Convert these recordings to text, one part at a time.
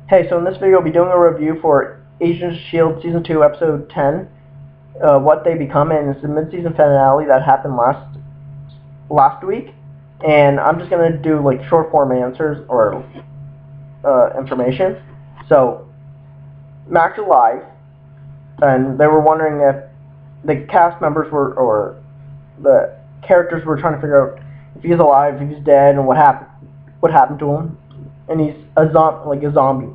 Hey, so in this video, I'll be doing a review for Agents of S.H.I.E.L.D. Season 2, Episode 10, What They Become, and it's the mid-season finale that happened last week. And I'm just going to do, like, short-form answers, or information. So, Mac's alive, and they were wondering if the cast members were, or the characters were trying to figure out if he's alive, if he's dead, and what happened to him. And he's a zombie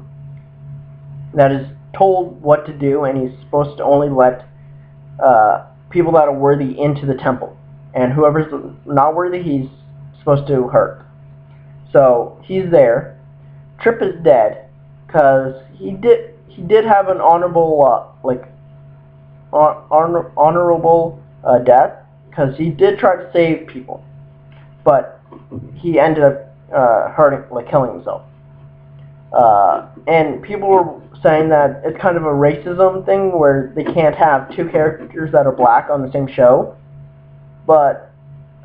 that is told what to do, and he's supposed to only let people that are worthy into the temple, and whoever's not worthy, he's supposed to hurt. So he's there. Trip is dead because he did have an honorable honorable death, because he did try to save people, but he ended up killing himself. And people were saying that it's kind of a racism thing where they can't have two characters that are black on the same show. But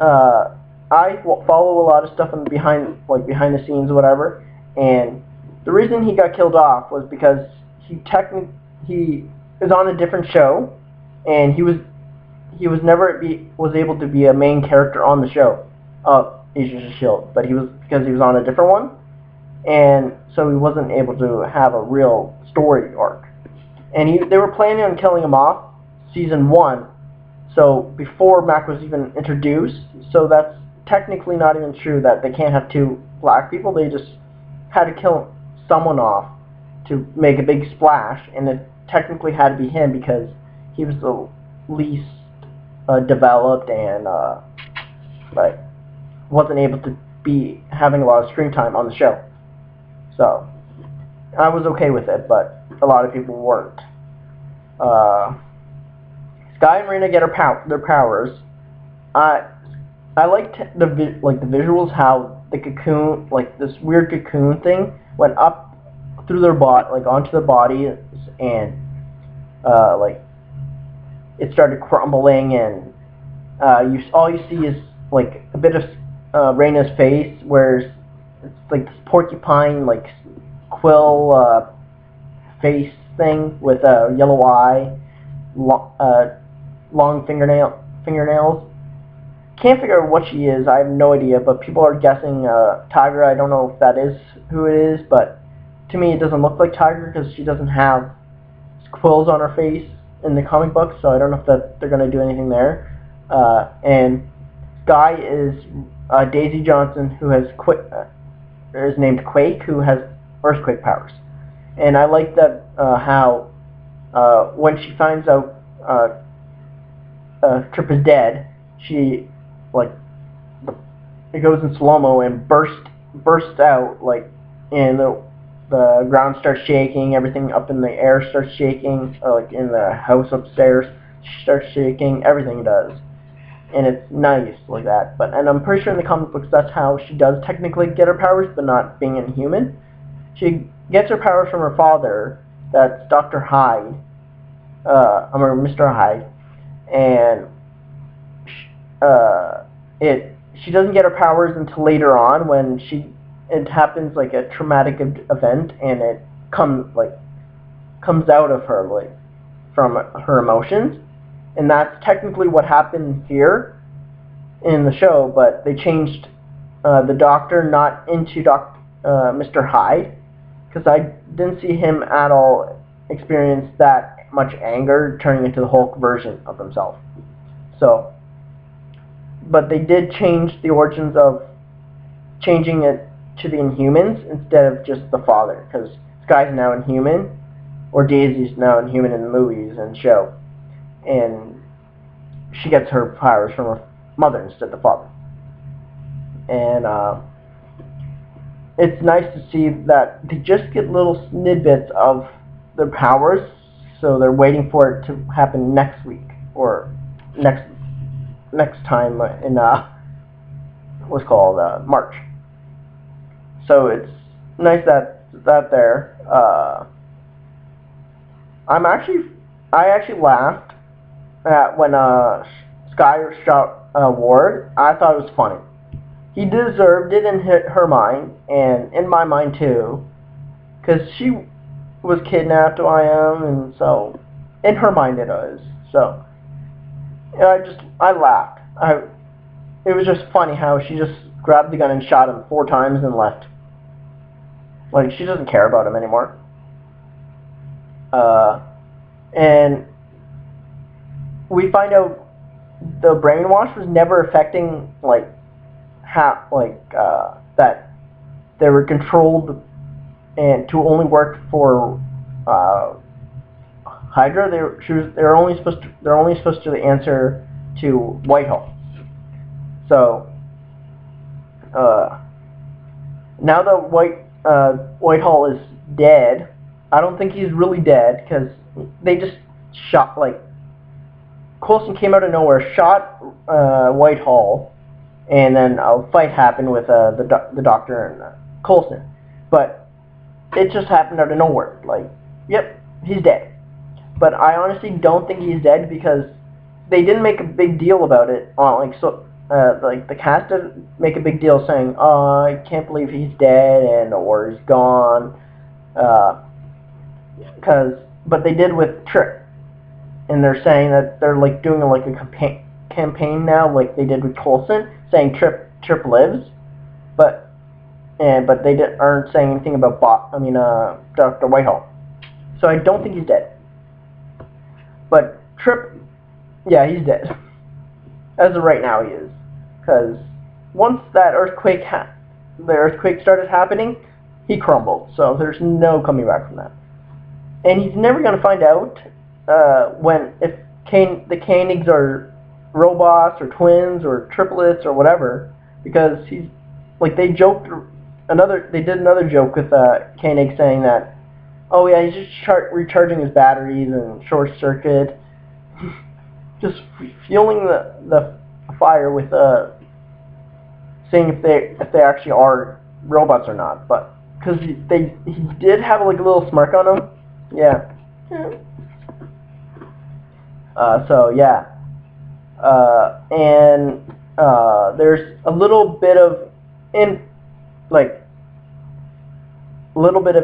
I follow a lot of stuff behind the scenes or whatever, and the reason he got killed off was because he was on a different show, and he was never able to be a main character on the show, Agents of S.H.I.E.L.D. But because he was on a different one, and so he wasn't able to have a real story arc. And they were planning on killing him off Season 1, so before Mac was even introduced. So that's technically not even true that they can't have two black people. They just had to kill someone off to make a big splash, and it technically had to be him because he was the least developed and wasn't able to be having a lot of screen time on the show. So I was okay with it, but a lot of people weren't. Sky and Marina get their powers. I liked the visuals, how the cocoon, this weird cocoon thing, went up through their onto their bodies, and it started crumbling, and all you see is a bit of Reina's face, where it's this porcupine quill face thing with a yellow eye, long fingernails. Can't figure out what she is. I have no idea, but people are guessing Tiger. I don't know if that is who it is, but to me it doesn't look like Tiger because she doesn't have quills on her face in the comic book, so I don't know if they're going to do anything there. And Sky is Daisy Johnson, who has is named Quake, who has earthquake powers. And I like that how when she finds out Trip is dead, she it goes in slow-mo and bursts out, and the ground starts shaking, everything up in the air starts shaking, in the house upstairs she starts shaking, everything does. And it's nice like that. And I'm pretty sure in the comic books that's how she does technically get her powers, but not being a human. She gets her powers from her father, that's Dr. Hyde, Mr. Hyde, and she doesn't get her powers until later on when it happens a traumatic event, and it comes out of her from her emotions. And that's technically what happened here in the show, but they changed the Doctor not into Mr. Hyde, because I didn't see him at all experience that much anger turning into the Hulk version of himself. So, but they did change the origins of changing it to the Inhumans instead of just the father, because Sky's now Inhuman, or Daisy's now Inhuman in the movies and show. And she gets her powers from her mother instead of the father. And it's nice to see that they just get little snippets of their powers, so they're waiting for it to happen next week, or next time in March. So it's nice that there. I actually laughed at when Sky shot Ward. I thought it was funny. He deserved it in her mind, and in my mind too, because she was kidnapped by him, and so in her mind it is. So I laughed. It was just funny how she just grabbed the gun and shot him 4 times and left. Like, she doesn't care about him anymore. And we find out the brainwash was never affecting, like, that they were controlled and to only work for Hydra. They're only supposed to answer to Whitehall. So now that Whitehall is dead, I don't think he's really dead, because they just shot, like, Coulson came out of nowhere, shot Whitehall, and then a fight happened with the Doctor and Coulson. But it just happened out of nowhere. Like, yep, he's dead. But I honestly don't think he's dead, because they didn't make a big deal about it. Like the cast didn't make a big deal saying, "Oh, I can't believe he's dead," or he's gone. But they did with Trip, and they're saying that they're like doing like a campaign now, like they did with Coulson, saying Trip lives, but they aren't saying anything about Dr. Whitehall. So I don't think he's dead. But Trip, yeah, he's dead. As of right now, he is, because once that the earthquake started happening, he crumbled. So there's no coming back from that. And he's never going to find out if the Koenigs are robots or twins or triplets or whatever, because he's like they did another joke with Koenig saying that, oh yeah, he's just recharging his batteries and short circuit, just fueling the fire with seeing if they actually are robots or not. But because he did have like a little smirk on him. Yeah. So yeah. And there's a little bit of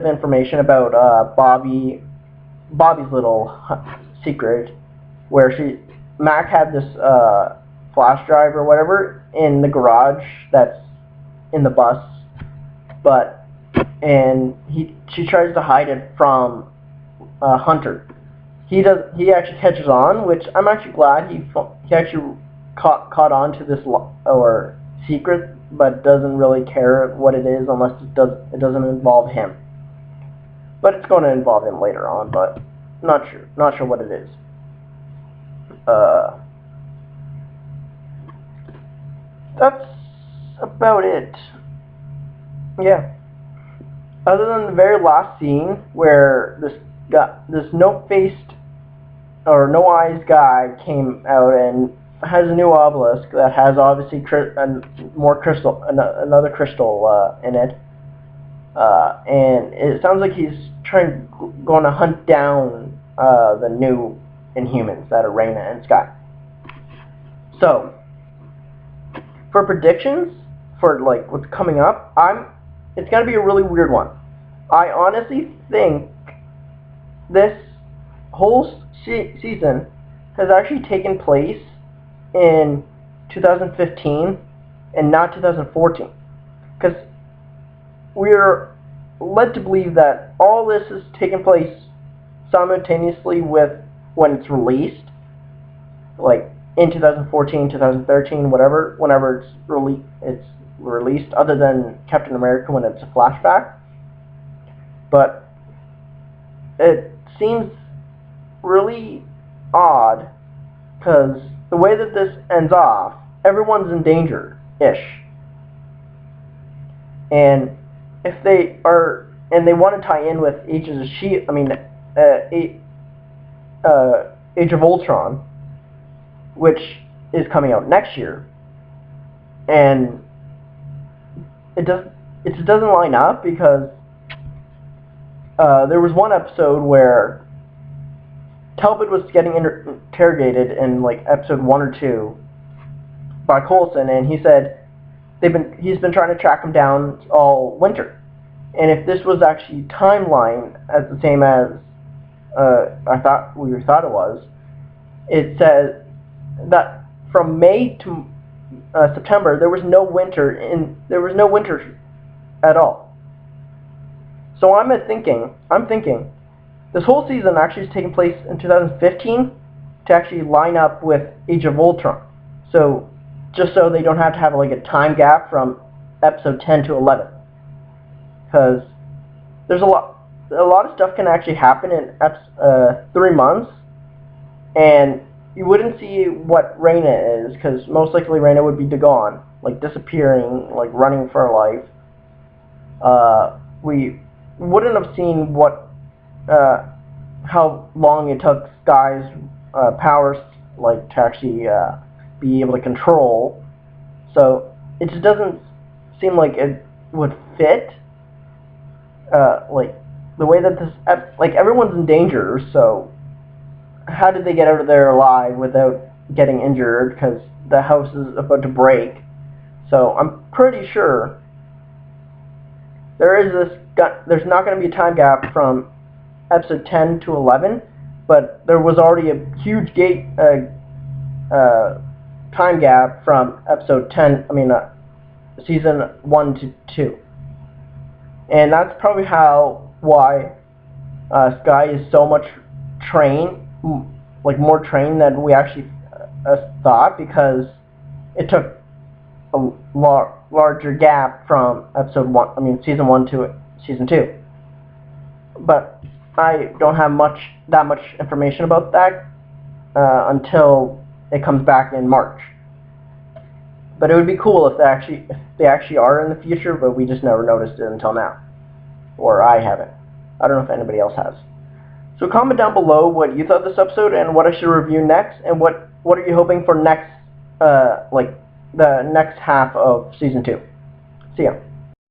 information about Bobby's little secret, where Mac had this flash drive or whatever in the garage that's in the bus, she tries to hide it from Hunter. He actually catches on, which I'm actually glad he actually caught on to this secret, but doesn't really care what it is unless it doesn't involve him. But it's going to involve him later on, but not sure what it is. That's about it. Yeah. Other than the very last scene where this no-faced or no-eyes guy came out and has a new obelisk that has obviously another crystal in it, and it sounds like he's going to hunt down the new Inhumans that are Raina and Sky. So, for predictions for like what's coming up, it's gonna be a really weird one. I honestly think this whole season has actually taken place in 2015 and not 2014, because we're led to believe that all this is taking place simultaneously with when it's released, like in 2014, 2013, whenever it's released, other than Captain America when it's a flashback. But it seems really odd, because the way that this ends off, everyone's in danger-ish. And if they want to tie in with Age of Ultron, which is coming out next year, and it just doesn't line up, because there was one episode where Talbot was getting interrogated in like episode 1 or 2 by Coulson, and he said he's been trying to track him down all winter, And if this was actually timeline as the same as we thought it was, it says that from May to September there was no winter at all. So I'm thinking this whole season actually is taking place in 2015 to actually line up with Age of Ultron. So just so they don't have to have like a time gap from episode 10 to 11, because there's a lot of stuff can actually happen in 3 months, and you wouldn't see what Reina is, because most likely Reina would be gone, like disappearing, like running for her life. We wouldn't have seen how long it took Sky's powers like to actually be able to control. So it just doesn't seem like it would fit. Like the way that like everyone's in danger, so how did they get out of there alive without getting injured? Because the house is about to break. So I'm pretty sure there's not going to be a time gap from episode 10 to 11, but there was already a huge time gap from episode 10. Season 1 to 2, and that's probably why Sky is so much more trained than we actually thought, because it took a larger gap from season 1 to season 2. But I don't have that much information about that until it comes back in March. But it would be cool if they actually are in the future, but we just never noticed it until now. Or I haven't. I don't know if anybody else has. So comment down below what you thought of this episode and what I should review next, and what are you hoping for next, the next half of season 2. See ya.